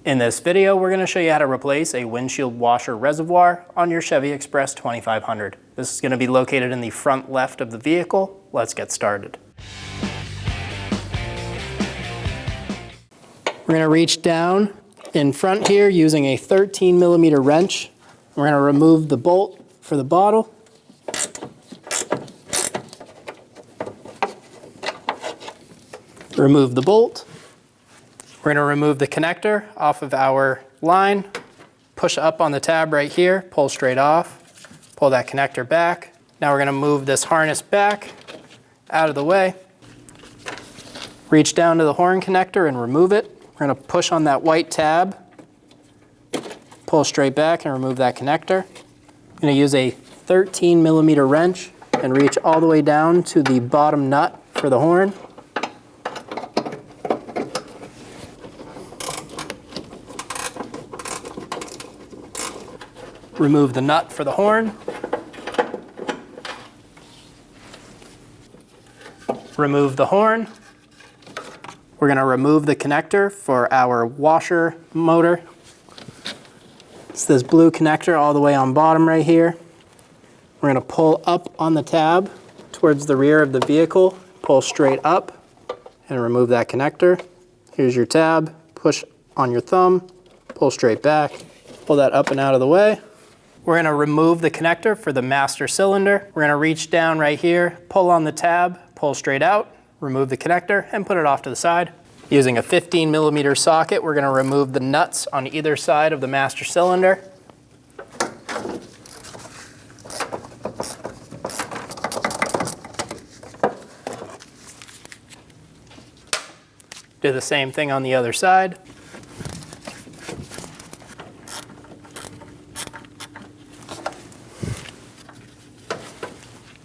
In this video, we're going to show you how to replace a windshield washer reservoir on your Chevy Express 2500. This is going to be located in the front left of the vehicle. Let's get started. We're going to reach down in front here using a 13mm wrench. We're going to remove the bolt for the bottle. Remove the bolt. We're going to remove the connector off of our line, push up on the tab right here, pull straight off, pull that connector back. Now we're going to move this harness back out of the way, reach down to the horn connector and remove it. We're going to push on that white tab, pull straight back and remove that connector. I'm going to use a 13mm wrench and reach all the way down to the bottom nut for the horn. Remove the nut for the horn. Remove the horn. We're going to remove the connector for our washer motor. It's this blue connector all the way on bottom right here. We're going to pull up on the tab towards the rear of the vehicle, pull straight up and remove that connector. Here's your tab, push on your thumb, pull straight back, pull that up and out of the way. We're going to remove the connector for the master cylinder. We're going to reach down right here, pull on the tab, pull straight out, remove the connector, and put it off to the side. Using a 15mm socket, we're going to remove the nuts on either side of the master cylinder. Do the same thing on the other side.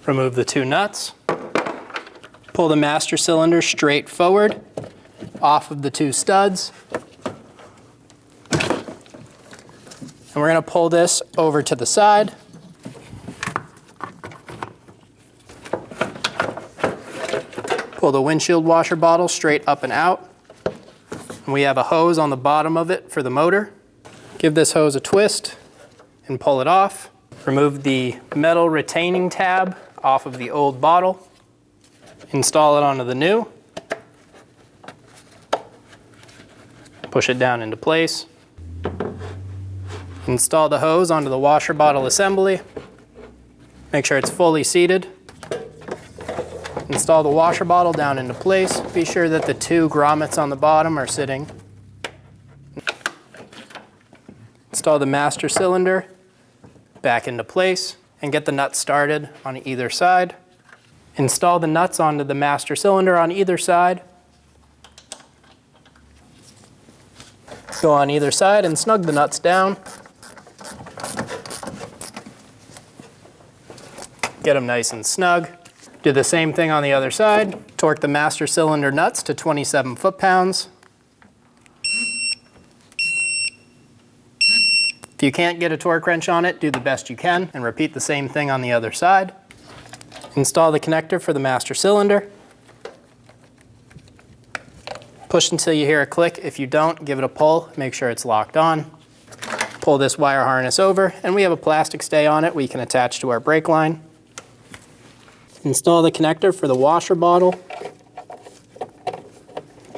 Remove the two nuts. Pull the master cylinder straight forward off of the two studs. And we're going to pull this over to the side. Pull the windshield washer bottle straight up and out. And we have a hose on the bottom of it for the motor. Give this hose a twist and pull it off. Remove the metal retaining tab off of the old bottle, install it onto the new, push it down into place, install the hose onto the washer bottle assembly, make sure it's fully seated, install the washer bottle down into place, be sure that the two grommets on the bottom are sitting, install the master cylinder back into place, and get the nuts started on either side. Install the nuts onto the master cylinder on either side. Go on either side and snug the nuts down. Get them nice and snug. Do the same thing on the other side. Torque the master cylinder nuts to 27 foot-pounds. If you can't get a torque wrench on it, do the best you can and repeat the same thing on the other side. Install the connector for the master cylinder. Push until you hear a click. If you don't, give it a pull. Make sure it's locked on. Pull this wire harness over, and we have a plastic stay on it we can attach to our brake line. Install the connector for the washer bottle.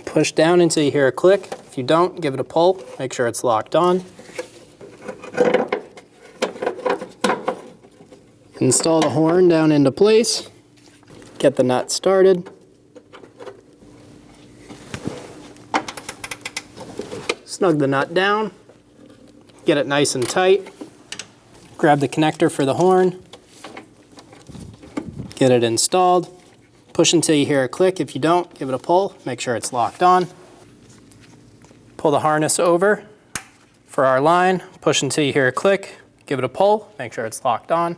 Push down until you hear a click. If you don't, give it a pull. Make sure it's locked on. Install the horn down into place, get the nut started, snug the nut down, get it nice and tight, grab the connector for the horn, get it installed, push until you hear a click. If you don't, give it a pull, make sure it's locked on. Pull the harness over for our line, push until you hear a click, give it a pull, make sure it's locked on.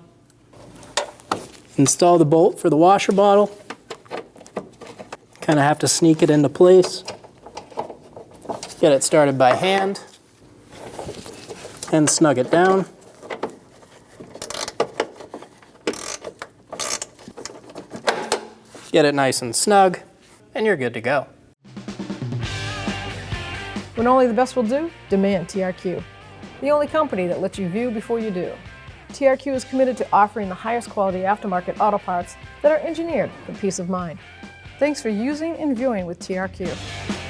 Install the bolt for the washer bottle. Kind of have to sneak it into place. Get it started by hand and snug it down. Get it nice and snug, and you're good to go. When only the best will do, demand TRQ. The only company that lets you view before you do. TRQ is committed to offering the highest quality aftermarket auto parts that are engineered for peace of mind. Thanks for using and viewing with TRQ.